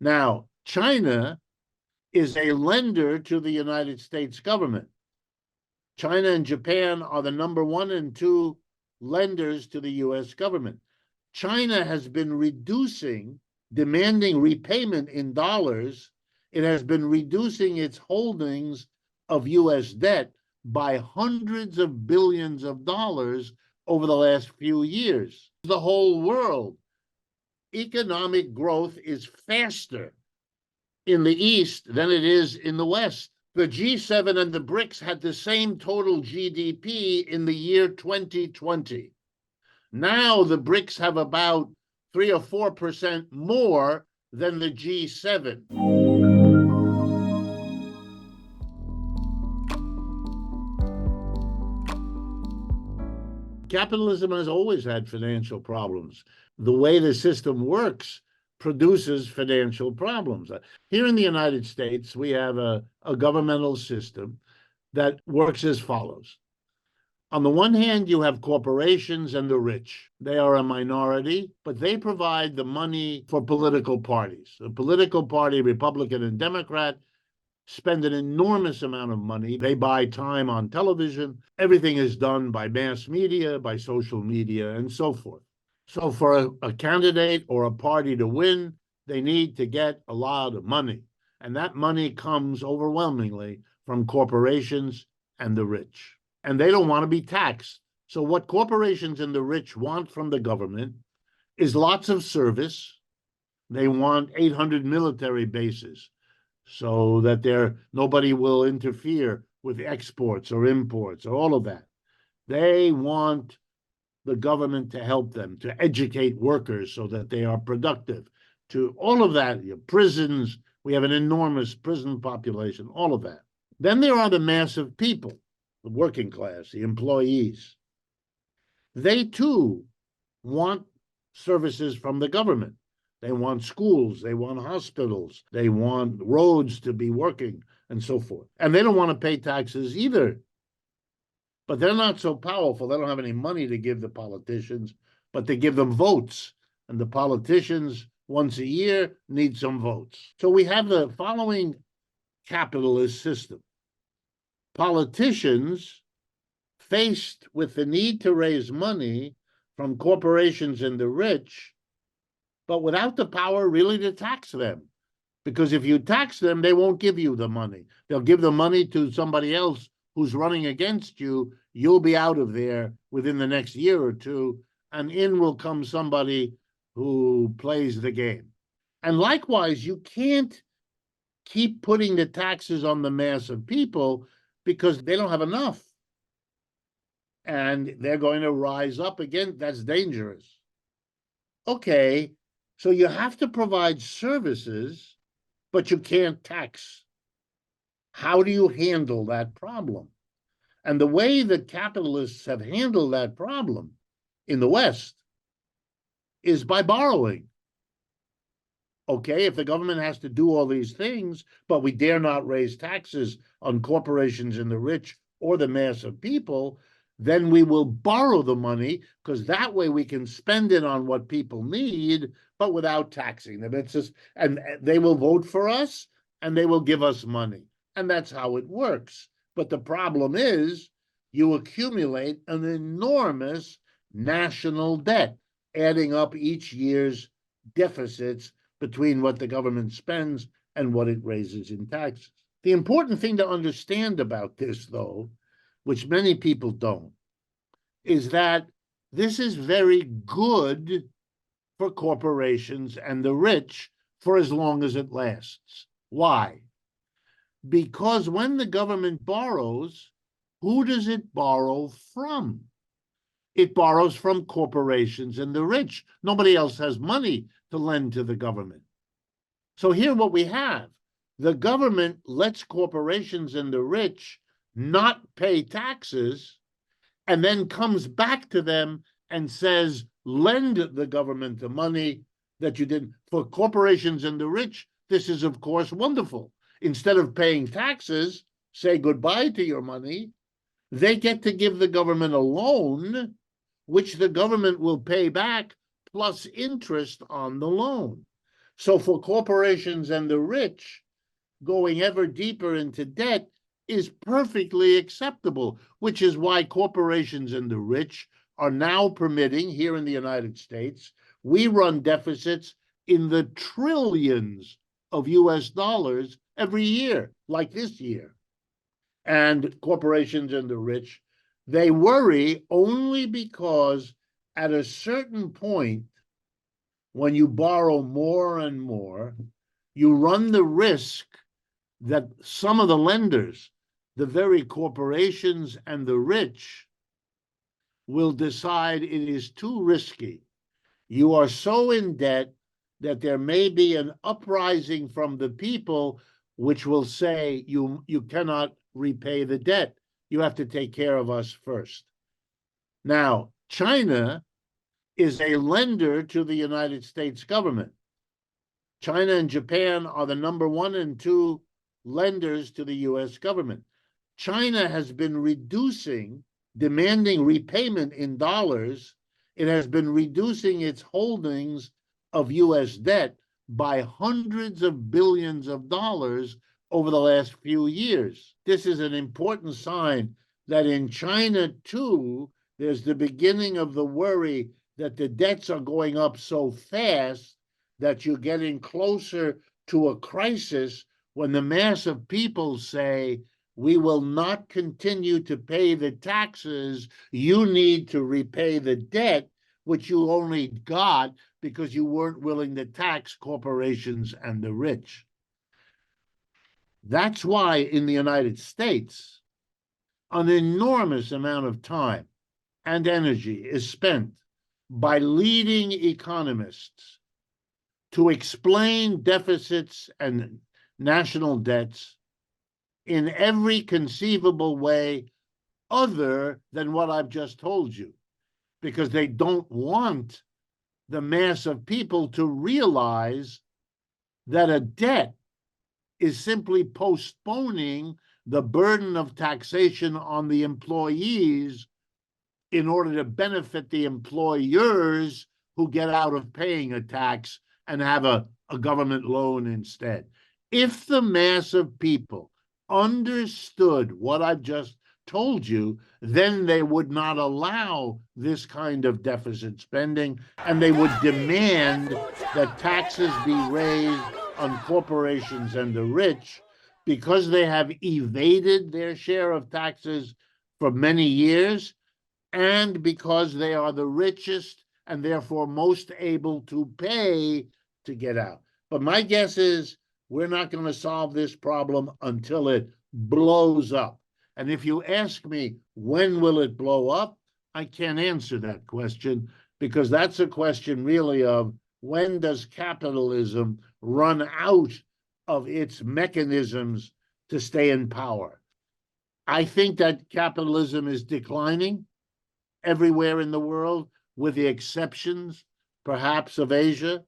Now, China is a lender to the United States government. China and Japan are the number 1 and 2 lenders to the US government. China has been demanding repayment in dollars. It has been reducing its holdings of US debt by hundreds of billions of dollars over the last few years. The whole world, economic growth is faster in the East than it is in the West. The G7 and the BRICS had the same total GDP in the year 2020. Now the BRICS have about 3 or 4% more than the G7. Capitalism has always had financial problems. The way the system works produces financial problems. Here in the United States, we have a governmental system that works as follows. On the one hand, you have corporations and the rich. They are a minority, but they provide the money for political parties. The political party, Republican and Democrat, spend an enormous amount of money. They buy time on television. Everything is done by mass media, by social media, and so forth. So for a candidate or a party to win, they need to get a lot of money. And that money comes overwhelmingly from corporations and the rich. And they don't want to be taxed. So what corporations and the rich want from the government is lots of service. They want 800 military bases so that nobody will interfere with exports or imports or all of that. They want the government to help them, to educate workers so that they are productive, to all of that. Prisons, we have an enormous prison population, all of that. Then there are the mass of people, the working class, the employees. They too want services from the government. They want schools, they want hospitals, they want roads to be working, and so forth. And they don't want to pay taxes either. But they're not so powerful. They don't have any money to give the politicians, but they give them votes. And the politicians, once a year, need some votes. So we have the following capitalist system. Politicians, faced with the need to raise money from corporations and the rich, but without the power really to tax them. Because if you tax them, they won't give you the money. They'll give the money to somebody else who's running against you. You'll be out of there within the next year or two, and in will come somebody who plays the game. And likewise, you can't keep putting the taxes on the mass of people because they don't have enough. And they're going to rise up again. That's dangerous. Okay, so you have to provide services, but you can't tax. How do you handle that problem? And the way the capitalists have handled that problem in the West is by borrowing. Okay, if the government has to do all these things, but we dare not raise taxes on corporations and the rich or the mass of people, then we will borrow the money, because that way we can spend it on what people need, but without taxing them. It's just, and they will vote for us and they will give us money. And that's how it works. But the problem is you accumulate an enormous national debt, adding up each year's deficits between what the government spends and what it raises in taxes. The important thing to understand about this, though, which many people don't, is that this is very good for corporations and the rich for as long as it lasts. Why? Because when the government borrows, who does it borrow from? It borrows from corporations and the rich. Nobody else has money to lend to the government. So here what we have, the government lets corporations and the rich not pay taxes, and then comes back to them and says, lend the government the money that you didn't. For corporations and the rich, this is, of course, wonderful. Instead of paying taxes, say goodbye to your money, they get to give the government a loan, which the government will pay back plus interest on the loan. So for corporations and the rich, going ever deeper into debt is perfectly acceptable, which is why corporations and the rich are now permitting, here in the United States, we run deficits in the trillions of US dollars every year, like this year. And corporations and the rich, they worry only because at a certain point, when you borrow more and more, you run the risk that some of the lenders, the very corporations and the rich, will decide it is too risky. You are so in debt that there may be an uprising from the people which will say you cannot repay the debt. You have to take care of us first. Now, China is a lender to the United States government. China and Japan are the number 1 and 2 lenders to the US government. China has been reducing, demanding repayment in dollars. It has been reducing its holdings of US debt by hundreds of billions of dollars over the last few years. This is an important sign that in China, too, there's the beginning of the worry that the debts are going up so fast that you're getting closer to a crisis when the mass of people say, we will not continue to pay the taxes. You need to repay the debt, which you only got because you weren't willing to tax corporations and the rich. That's why in the United States, an enormous amount of time and energy is spent by leading economists to explain deficits and national debts in every conceivable way other than what I've just told you, because they don't want the mass of people to realize that a debt is simply postponing the burden of taxation on the employees in order to benefit the employers who get out of paying a tax and have a government loan instead. If the mass of people understood what I've just told you, then they would not allow this kind of deficit spending, and they would demand that taxes be raised on corporations and the rich because they have evaded their share of taxes for many years, and because they are the richest and therefore most able to pay to get out. But my guess is we're not going to solve this problem until it blows up. And if you ask me, when will it blow up? I can't answer that question, because that's a question really of when does capitalism run out of its mechanisms to stay in power? I think that capitalism is declining everywhere in the world, with the exceptions, perhaps, of Asia.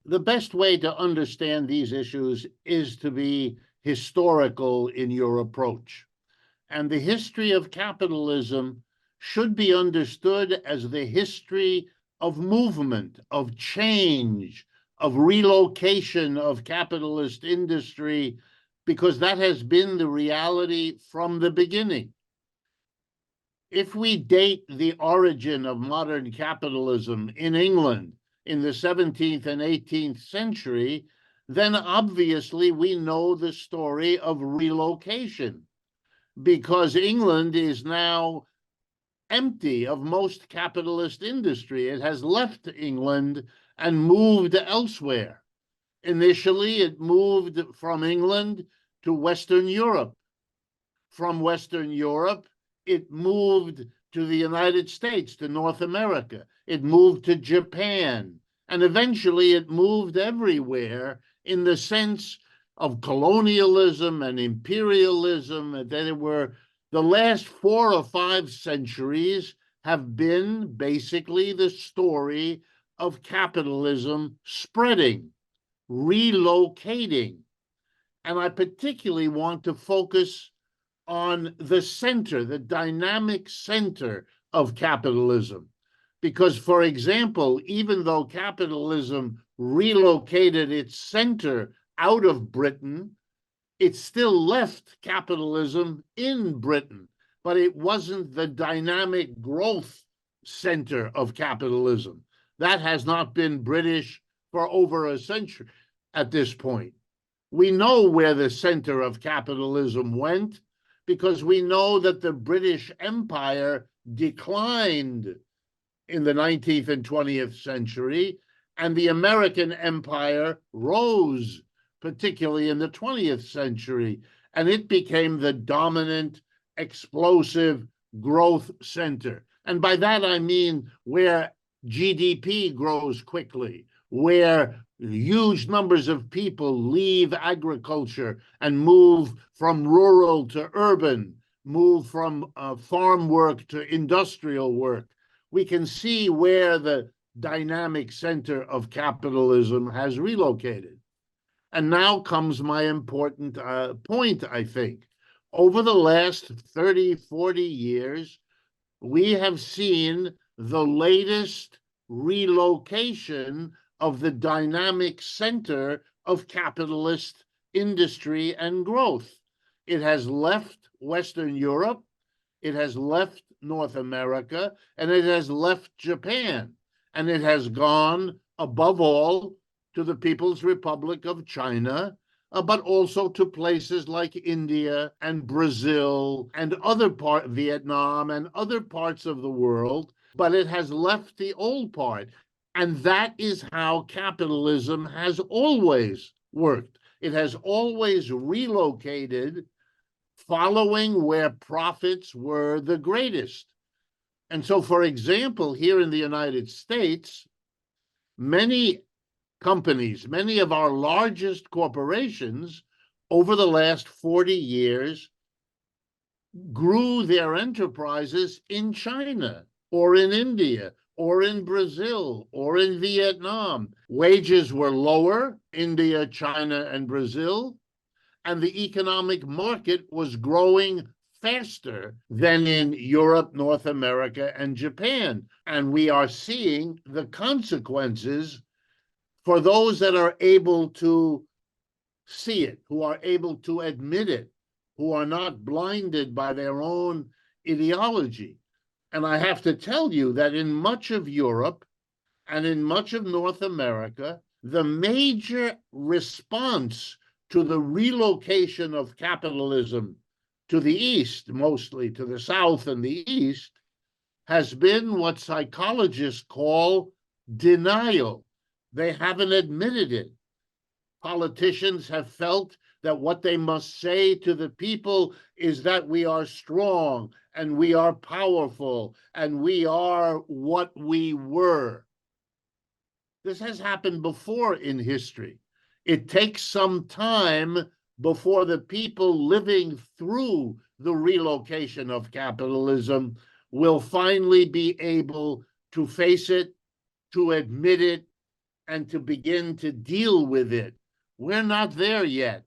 The best way to understand these issues is to be historical in your approach. And the history of capitalism should be understood as the history of movement, of change, of relocation of capitalist industry, because that has been the reality from the beginning. If we date the origin of modern capitalism in England in the 17th and 18th century, then obviously we know the story of relocation, because England is now empty of most capitalist industry. It has left England and moved elsewhere. Initially, it moved from England to Western Europe. From Western Europe, it moved to the United States, to North America. It moved to Japan. And eventually it moved everywhere in the sense of colonialism and imperialism. There were the last 4 or 5 centuries have been basically the story of capitalism spreading, relocating. And I particularly want to focus on the center, the dynamic center of capitalism. Because, for example, even though capitalism relocated its center out of Britain, it still left capitalism in Britain, but it wasn't the dynamic growth center of capitalism. That has not been British for over a century at this point. We know where the center of capitalism went because we know that the British Empire declined in the 19th and 20th century, and the American Empire rose, particularly in the 20th century, and it became the dominant, explosive growth center. And by that I mean where GDP grows quickly, where huge numbers of people leave agriculture and move from rural to urban, move from farm work to industrial work. We can see where the dynamic center of capitalism has relocated. And now comes my important point, I think. Over the last 30, 40 years, we have seen the latest relocation of the dynamic center of capitalist industry and growth. It has left Western Europe, it has left North America, and it has left Japan. And it has gone, above all, to the People's Republic of China, but also to places like India and Brazil and other parts, Vietnam and other parts of the world. But it has left the old part. And that is how capitalism has always worked. It has always relocated following where profits were the greatest. And so, for example, here in the United States, many companies, many of our largest corporations over the last 40 years grew their enterprises in China or in India or in Brazil or in Vietnam. Wages were lower, India, China, and Brazil, and the economic market was growing faster than in Europe, North America, and Japan. And we are seeing the consequences for those that are able to see it, who are able to admit it, who are not blinded by their own ideology. And I have to tell you that in much of Europe and in much of North America, the major response to the relocation of capitalism to the east, mostly to the south and the east, has been what psychologists call denial. They haven't admitted it. Politicians have felt that what they must say to the people is that we are strong and we are powerful and we are what we were. This has happened before in history. It takes some time before the people living through the relocation of capitalism will finally be able to face it, to admit it, and to begin to deal with it. We're not there yet.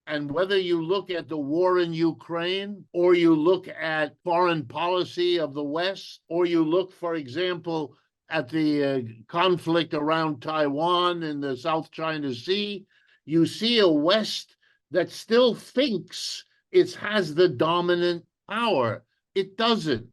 And whether you look at the war in Ukraine, or you look at foreign policy of the West, or you look, for example, at the conflict around Taiwan in the South China Sea, you see a West that still thinks it has the dominant power. It doesn't.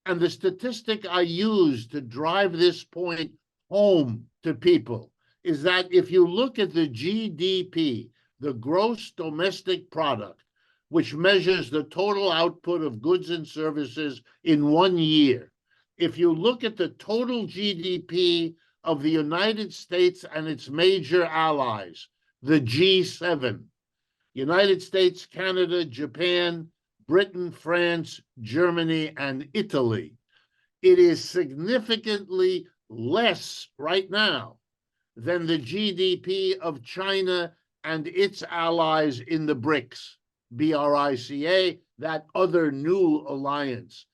And the statistic I use to drive this point home to people is that if you look at the GDP, the gross domestic product, which measures the total output of goods and services in 1 year, if you look at the total GDP of the United States and its major allies, the G7, United States, Canada, Japan, Britain, France, Germany, and Italy, it is significantly less right now than the GDP of China and its allies in the BRICS, BRICA, that other new alliance.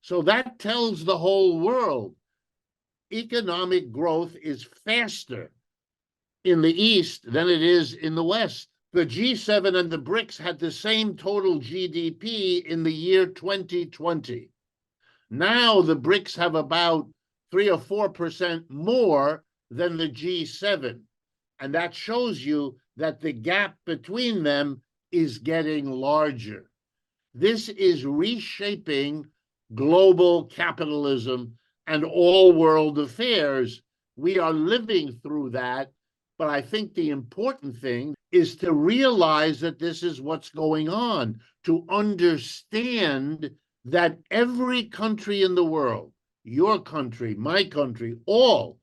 So that tells the whole world economic growth is faster in the East than it is in the West. The G7 and the BRICS had the same total GDP in the year 2020. Now the BRICS have about 3 or 4% more than the G7. And that shows you that the gap between them is getting larger. This is reshaping global capitalism and all world affairs. We are living through that, but I think the important thing is to realize that this is what's going on, to understand that every country in the world, your country, my country, all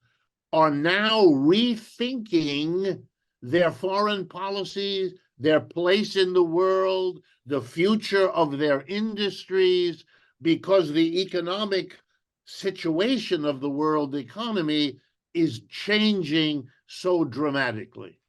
are now rethinking their foreign policies, their place in the world, the future of their industries, because the economic situation of the world economy is changing so dramatically.